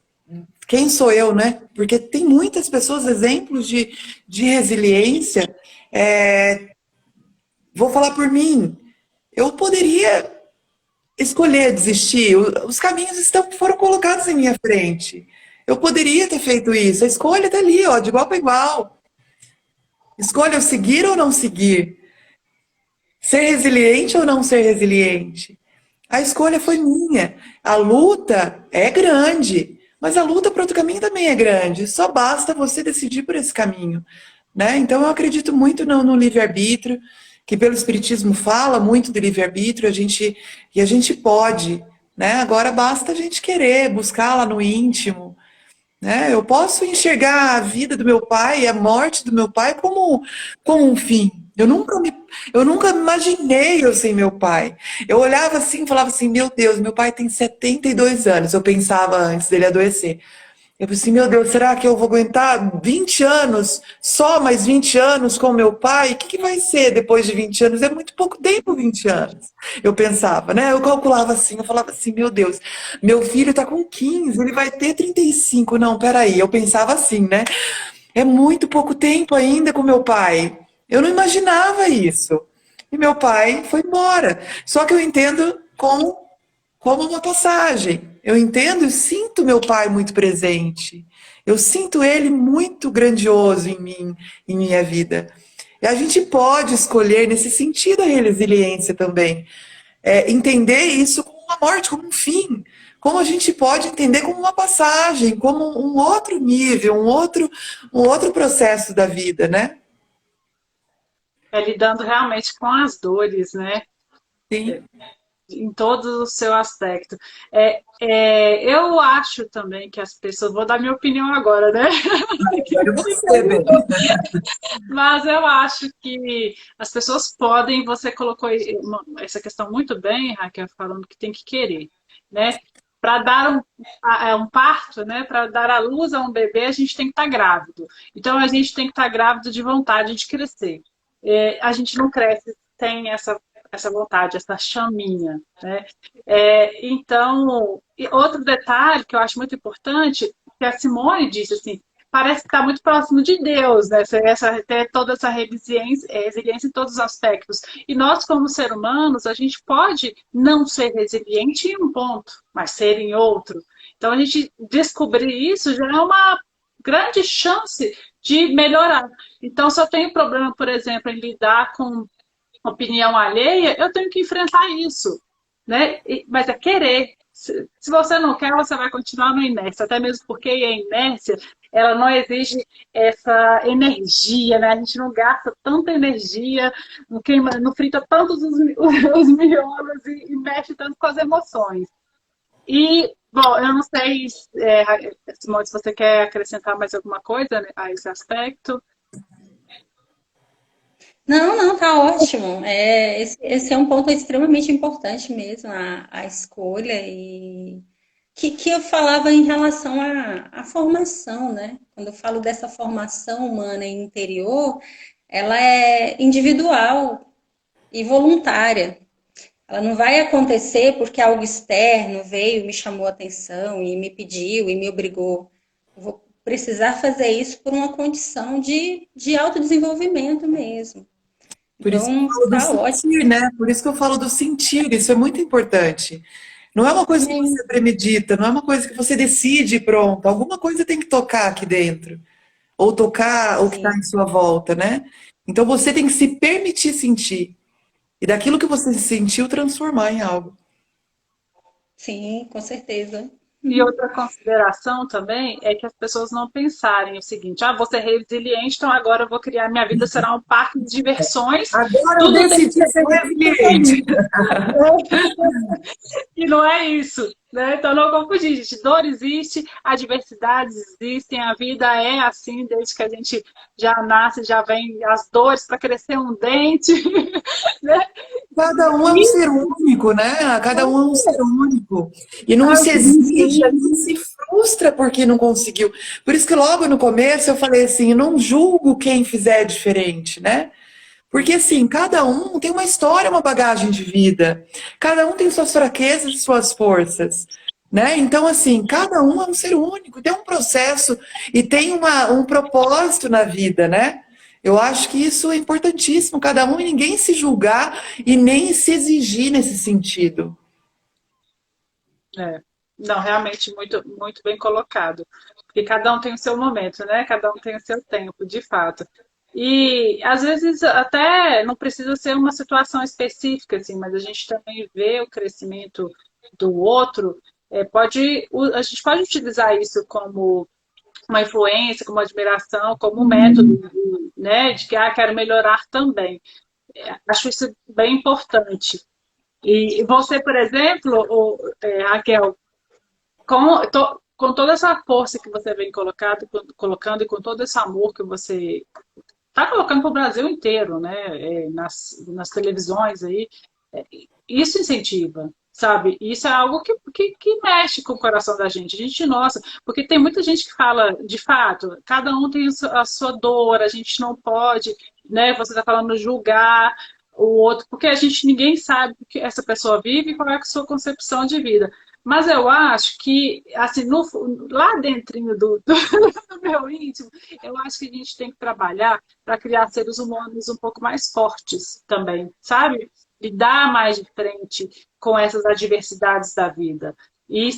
quem sou eu, né? Porque tem muitas pessoas, exemplos de resiliência. É, vou falar por mim. Eu poderia escolher desistir. Os caminhos foram colocados em minha frente. Eu poderia ter feito isso. A escolha está ali, ó, de igual para igual. Escolha eu seguir ou não seguir. Ser resiliente ou não ser resiliente. A escolha foi minha. A luta é grande, mas a luta para outro caminho também é grande. Só basta você decidir por esse caminho, né? Então eu acredito muito no livre-arbítrio, que pelo Espiritismo fala muito do livre-arbítrio, e a gente pode, né? Agora basta a gente querer, buscar lá no íntimo, né? Eu posso enxergar a vida do meu pai, a morte do meu pai como um fim. Eu nunca imaginei eu sem meu pai. Eu olhava assim e falava assim, meu Deus, meu pai tem 72 anos. Eu pensava antes dele adoecer. Eu pensei, assim, meu Deus, será que eu vou aguentar 20 anos, só mais 20 anos com meu pai? O que vai ser depois de 20 anos? É muito pouco tempo, 20 anos. Eu pensava, né? Eu calculava assim, eu falava assim, meu Deus, meu filho tá com 15, ele vai ter 35. Não, peraí, eu pensava assim, né? É muito pouco tempo ainda com meu pai. Eu não imaginava isso. E meu pai foi embora. Só que eu entendo como uma passagem. Eu entendo e sinto meu pai muito presente. Eu sinto ele muito grandioso em mim, em minha vida. E a gente pode escolher nesse sentido a resiliência também. Entender isso como uma morte, como um fim. Como a gente pode entender como uma passagem, como um outro nível, um outro processo da vida, né? É lidando realmente com as dores, né? Sim, Em todo o seu aspecto. Eu acho também que as pessoas, vou dar minha opinião agora, né? agora você, Bê. Mas eu acho que as pessoas podem, você colocou essa questão muito bem, Raquel, falando que tem que querer, né? Para dar um parto, né? Para dar à luz a um bebê, a gente tem que estar grávido. Então a gente tem que estar grávido de vontade de crescer. A gente não cresce sem essa essa vontade, essa chaminha, né? Então, e outro detalhe que eu acho muito importante, que a Simone disse assim, parece que está muito próximo de Deus, né? Ter toda essa resiliência em todos os aspectos. E nós, como seres humanos, a gente pode não ser resiliente em um ponto, mas ser em outro. Então, a gente descobrir isso já é uma grande chance de melhorar. Então, se eu tenho problema, por exemplo, em lidar com opinião alheia, eu tenho que enfrentar isso, né? Mas é querer. Se você não quer, você vai continuar na inércia, até mesmo porque a inércia, ela não exige essa energia, né? A gente não gasta tanta energia, não frita tantos os miolos e mexe tanto com as emoções. E, bom, eu não sei, Simone, se você quer acrescentar mais alguma coisa, né, a esse aspecto. Não, não, tá ótimo. Esse é um ponto extremamente importante mesmo, a escolha e que eu falava em relação à formação, né? Quando eu falo dessa formação humana interior, ela é individual e voluntária. Ela não vai acontecer porque algo externo veio, me chamou a atenção e me pediu e me obrigou. Eu vou precisar fazer isso por uma condição de autodesenvolvimento mesmo. Por isso que eu Então, falo do tá ótimo. sentir, né? Por isso que eu falo do sentir, isso é muito importante. Não é uma coisa que Sim, você premedita, não é uma coisa que você decide e pronto. Alguma coisa tem que tocar aqui dentro, ou tocar o que está sim, em sua volta, né? Então você tem que se permitir sentir. E daquilo que você sentiu, transformar em algo. sim, com certeza. E outra consideração também é que as pessoas não pensarem o seguinte: vou ser resiliente, então agora eu vou criar minha vida, será um parque de diversões, Agora eu tudo tem que decidi ser ser tudo resiliente. feliz. E não é isso, né? Então não confundir, gente. Dor existe, adversidades existem, a vida é assim, desde que a gente já nasce, já vem as dores para crescer um dente, né? Cada um é um E ser único, né? Cada um é um ser único. E não as se exige, nem se frustra porque não conseguiu. Por isso que logo no começo eu falei assim, não julgo quem fizer diferente, né? Porque assim, cada um tem uma história, uma bagagem de vida. Cada um tem suas fraquezas e suas forças, né? Então assim, cada um é um ser único, tem um processo e tem um propósito na vida, né? Eu acho que isso é importantíssimo, cada um e ninguém se julgar e nem se exigir nesse sentido. É. Não, realmente muito, muito bem colocado. Porque cada um tem o seu momento, né? Cada um tem o seu tempo, de fato. E às vezes até não precisa ser uma situação específica, assim, mas a gente também vê o crescimento do outro. A gente pode utilizar isso como uma influência, como admiração, como um método, né? De que quero melhorar também. Acho isso bem importante. E você, por exemplo, Raquel, com toda essa força que você vem colocando e com todo esse amor que você está colocando para o Brasil inteiro, né? Nas televisões aí, é, isso incentiva, sabe? Isso é algo que mexe com o coração da gente. A gente, nossa, porque tem muita gente que fala, de fato, cada um tem a sua dor, a gente não pode, né? Você está falando julgar o outro, porque ninguém sabe o que essa pessoa vive e qual é a sua concepção de vida. Mas eu acho que, assim, lá dentrinho do meu íntimo, eu acho que a gente tem que trabalhar para criar seres humanos um pouco mais fortes também, sabe? Lidar mais de frente com essas adversidades da vida. E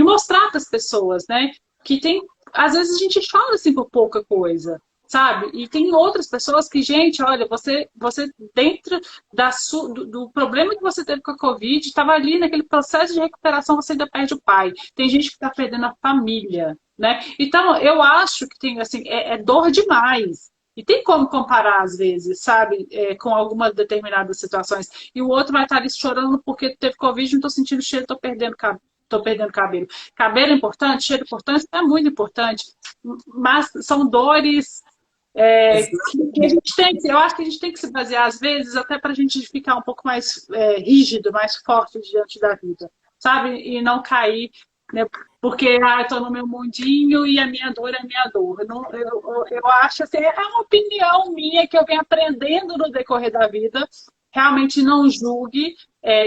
mostrar para as pessoas, né? Que tem. Às vezes a gente chora assim por pouca coisa, sabe? E tem outras pessoas que, gente, olha, você dentro do problema que você teve com a Covid, estava ali naquele processo de recuperação, você ainda perde o pai. Tem gente que está perdendo a família, né? Então, eu acho que tem, assim, é dor demais. E tem como comparar, às vezes, sabe, com algumas determinadas situações. E o outro vai estar ali chorando porque teve Covid, não estou sentindo cheiro, estou perdendo cabelo. Cabelo é importante, cheiro é importante, é muito importante. Mas são dores que a gente eu acho que a gente tem que se basear, às vezes, até para a gente ficar um pouco mais rígido, mais forte diante da vida, sabe? E não cair, né? Porque eu estou no meu mundinho e a minha dor é a minha dor. Eu acho assim, é uma opinião minha que eu venho aprendendo no decorrer da vida. realmente não julgue,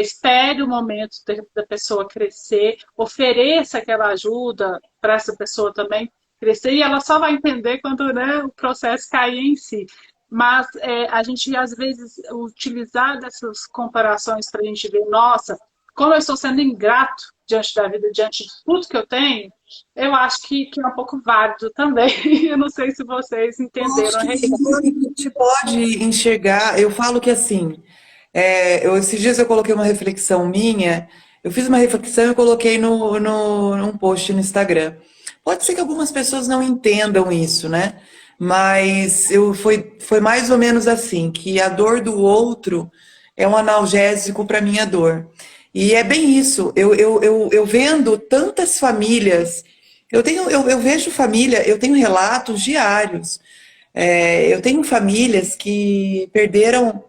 espere o momento da pessoa crescer, ofereça aquela ajuda para essa pessoa também crescer, e ela só vai entender quando, né, o processo cair em si. Mas a gente, às vezes, utilizar dessas comparações para a gente ver, nossa, como eu estou sendo ingrato diante da vida, diante de tudo que eu tenho, eu acho que é um pouco válido também. Eu não sei se vocês Eu acho entenderam a que resposta. a gente pode enxergar, eu falo que assim, esses dias eu coloquei uma reflexão minha, eu fiz uma reflexão e eu coloquei num post no Instagram. Pode ser que algumas pessoas não entendam isso, né? Mas foi mais ou menos assim, que a dor do outro é um analgésico para minha dor. E é bem isso, eu vendo tantas famílias, eu vejo família, eu tenho relatos diários. Eu tenho famílias que perderam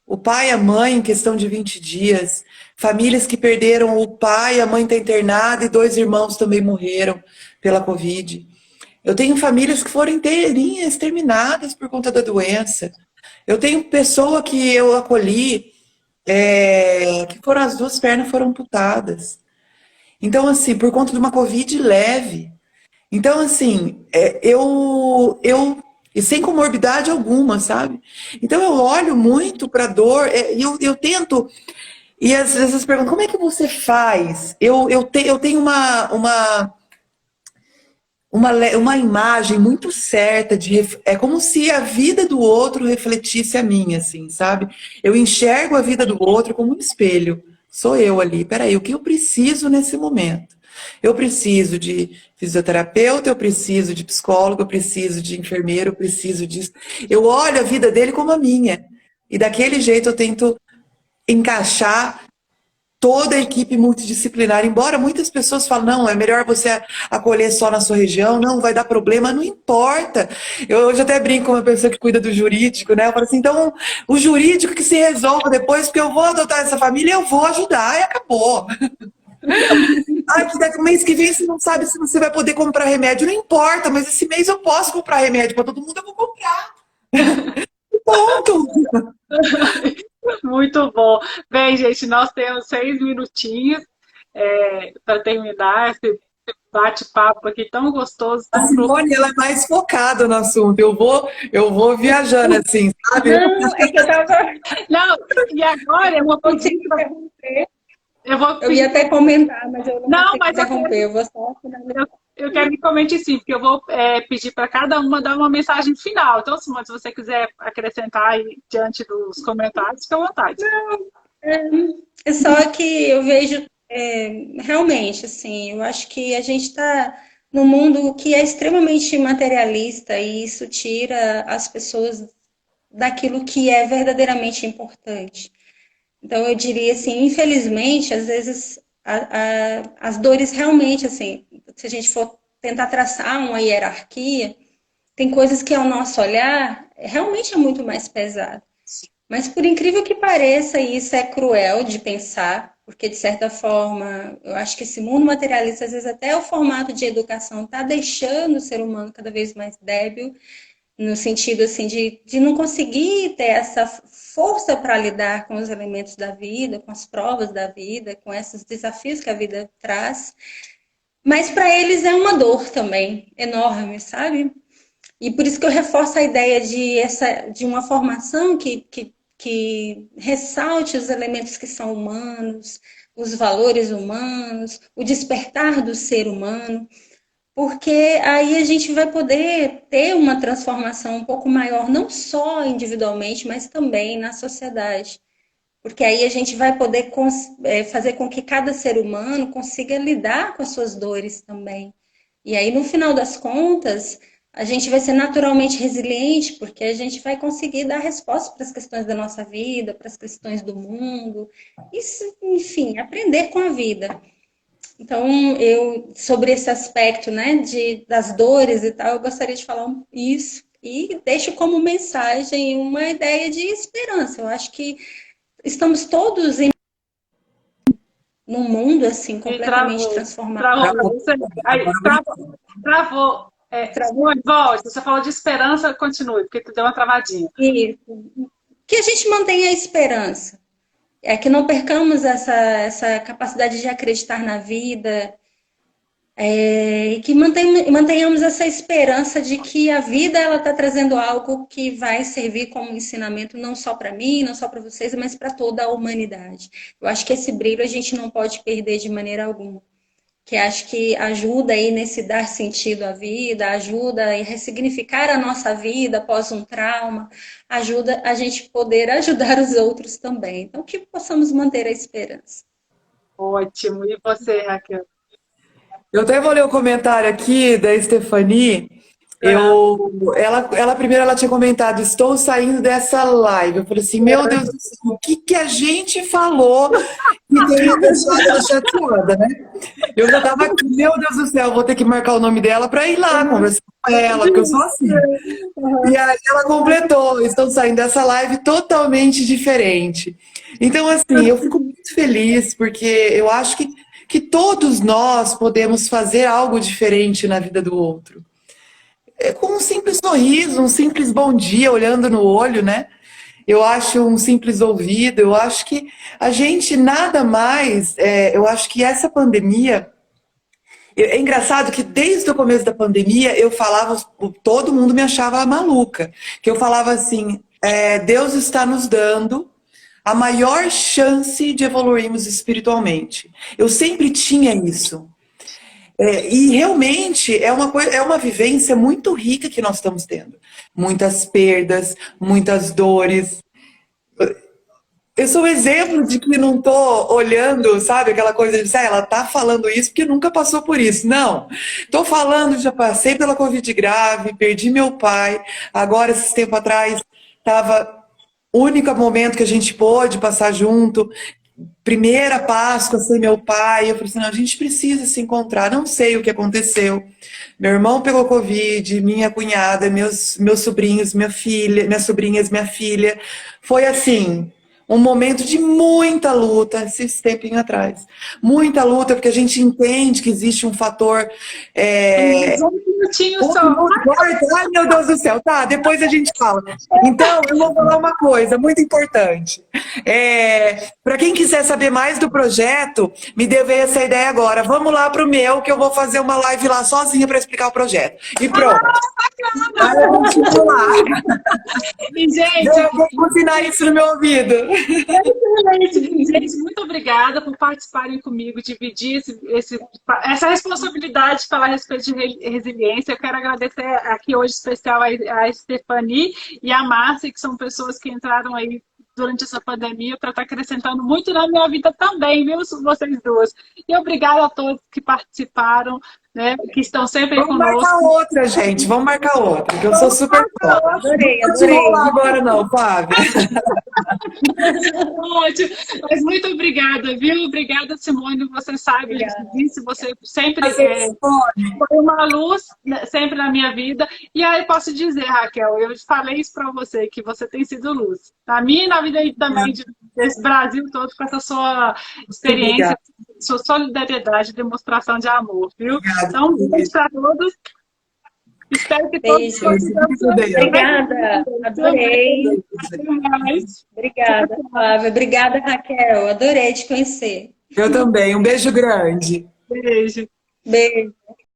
o pai e a mãe em questão de 20 dias, famílias que perderam o pai, a mãe está internada e dois irmãos também morreram pela Covid. Eu tenho famílias que foram inteirinhas exterminadas por conta da doença. Eu tenho pessoa que eu acolhi, que foram as duas pernas foram amputadas. Então, assim, por conta de uma Covid leve. Então, assim, e sem comorbidade alguma, sabe? Então, eu olho muito para a dor, e eu tento, e às vezes perguntam, como é que você faz? Eu tenho uma imagem muito certa é como se a vida do outro refletisse a minha, assim, sabe? Eu enxergo a vida do outro como um espelho. Sou eu ali. Peraí, o que eu preciso nesse momento? Eu preciso de fisioterapeuta, eu preciso de psicólogo, eu preciso de enfermeiro, eu preciso disso. Eu olho a vida dele como a minha. E daquele jeito eu tento encaixar toda a equipe multidisciplinar, embora muitas pessoas falem, não, é melhor você acolher só na sua região, não, vai dar problema, não importa. Eu hoje até brinco com uma pessoa que cuida do jurídico, né? Eu falo assim, então, o jurídico que se resolva depois, porque eu vou adotar essa família, eu vou ajudar, e acabou. Ai, que daqui um mês que vem você não sabe se você vai poder comprar remédio, não importa, mas esse mês eu posso comprar remédio para todo mundo, eu vou comprar. Ponto. Muito bom. Bem, gente, nós temos 6 minutinhos para terminar esse bate-papo aqui tão gostoso, A tão profundo. Simone, ela é mais focada no assunto. Eu vou viajando assim, sabe? Não, é que eu tava. Não, e agora eu vou Eu te pedir para interromper. eu vou Eu ia pedir até comentar, mas eu não não, consigo mas interromper. Eu vou só finalizar. eu quero que comente sim, porque eu vou pedir para cada uma dar uma mensagem final. Então, Simone, se você quiser acrescentar aí diante dos comentários, fica à vontade. É só que eu vejo realmente, assim, eu acho que a gente está num mundo que é extremamente materialista e isso tira as pessoas daquilo que é verdadeiramente importante. Então, eu diria assim, infelizmente, às vezes as dores realmente, assim, se a gente for tentar traçar uma hierarquia, tem coisas que ao nosso olhar realmente é muito mais pesado. Mas por incrível que pareça, isso é cruel de pensar, porque de certa forma, eu acho que esse mundo materialista, às vezes até o formato de educação está deixando o ser humano cada vez mais débil, no sentido assim de não conseguir ter essa força para lidar com os elementos da vida, com as provas da vida, com esses desafios que a vida traz. Mas para eles é uma dor também enorme, sabe? E por isso que eu reforço a ideia de uma formação que ressalte os elementos que são humanos, os valores humanos, o despertar do ser humano, porque aí a gente vai poder ter uma transformação um pouco maior, não só individualmente, mas também na sociedade. Porque aí a gente vai poder fazer com que cada ser humano consiga lidar com as suas dores também. E aí, no final das contas, a gente vai ser naturalmente resiliente, porque a gente vai conseguir dar resposta para as questões da nossa vida, para as questões do mundo, isso, enfim, aprender com a vida. Então, sobre esse aspecto, né, das dores e tal, eu gostaria de falar isso e deixo como mensagem uma ideia de esperança. Eu acho que estamos todos num mundo assim E completamente travou. transformado. Travou. Aí, travou. Travou Simone, volte. Você falou de esperança, continue, porque tu deu uma travadinha. isso. que a gente mantenha a esperança. É que não percamos essa capacidade de acreditar na vida, e que mantenhamos essa esperança de que a vida ela está trazendo algo que vai servir como ensinamento não só para mim, não só para vocês, mas para toda a humanidade. Eu acho que esse brilho a gente não pode perder de maneira alguma. Que acho que ajuda aí nesse dar sentido à vida, ajuda a ressignificar a nossa vida após um trauma, ajuda a gente poder ajudar os outros também. Então, que possamos manter a esperança. Ótimo. E você, Raquel? Eu até vou ler o comentário aqui da Stephanie. Ela primeiro ela tinha comentado, estou saindo dessa live. Eu falei assim, meu Deus do céu, o que a gente falou que teria deixado ela chateada, né? Eu já tava aqui, meu Deus do céu, vou ter que marcar o nome dela para ir lá conversar com ela, porque eu sou assim. E aí ela completou, estou saindo dessa live totalmente diferente. Então, assim, eu fico muito feliz, porque eu acho que todos nós podemos fazer algo diferente na vida do outro. Com um simples sorriso, um simples bom dia, olhando no olho, né? Eu acho um simples ouvido, eu acho que a gente nada mais, eu acho que essa pandemia, é engraçado que desde o começo da pandemia eu falava, todo mundo me achava maluca, que eu falava assim, Deus está nos dando a maior chance de evoluirmos espiritualmente. Eu sempre tinha isso. E realmente é uma vivência muito rica que nós estamos tendo. Muitas perdas, muitas dores. Eu sou um exemplo de que não estou olhando, sabe, aquela coisa de ela está falando isso porque nunca passou por isso. Não. Estou falando, já passei pela Covid grave, perdi meu pai. Agora, esses tempos atrás, estava o único momento que a gente pôde passar junto. Primeira Páscoa sem meu pai, eu falei assim, não, a gente precisa se encontrar, não sei o que aconteceu. Meu irmão pegou Covid, minha cunhada, meus sobrinhos, minha filha, minhas sobrinhas, minha filha. Foi assim, um momento de muita luta, esse tempinho atrás. Muita luta, porque a gente entende que existe um fator. Um minutinho só. Ai, meu Deus do céu, tá, depois a gente fala. Então, eu vou falar uma coisa muito importante. Para quem quiser saber mais do projeto, me deu essa ideia agora. Vamos lá pro meu, que eu vou fazer uma live lá sozinha para explicar o projeto. E pronto. Aí eu vou lá. E, gente, eu vou ensinar isso no meu ouvido. Gente, muito obrigada por participarem comigo, dividir essa responsabilidade de falar a respeito de resiliência. Eu quero agradecer aqui hoje, em especial, a Stephanie e a Márcia, que são pessoas que entraram aí durante essa pandemia para estar acrescentando muito na minha vida também, viu, vocês duas. E obrigada a todos que participaram, né, que estão sempre aí conosco. Vamos marcar outra, gente. Vamos marcar outra, que eu sou super fã. Adorei. Não vou agora não, Fábio. Ótimo. Mas muito obrigada, viu? Obrigada, Simone. Você sabe disso, você sempre foi uma luz, né, sempre na minha vida. E aí posso dizer, Raquel, eu falei isso para você, que você tem sido luz. Na minha e na vida também desse Brasil todo, com essa sua experiência, sua solidariedade, demonstração de amor, viu? Obrigada. Então, um beijo para todos. Espero que todos consigamos. Obrigada, adorei. Obrigada, Flávia. Obrigada, Raquel. Adorei te conhecer. Eu também. Um beijo grande. Beijo. Beijo.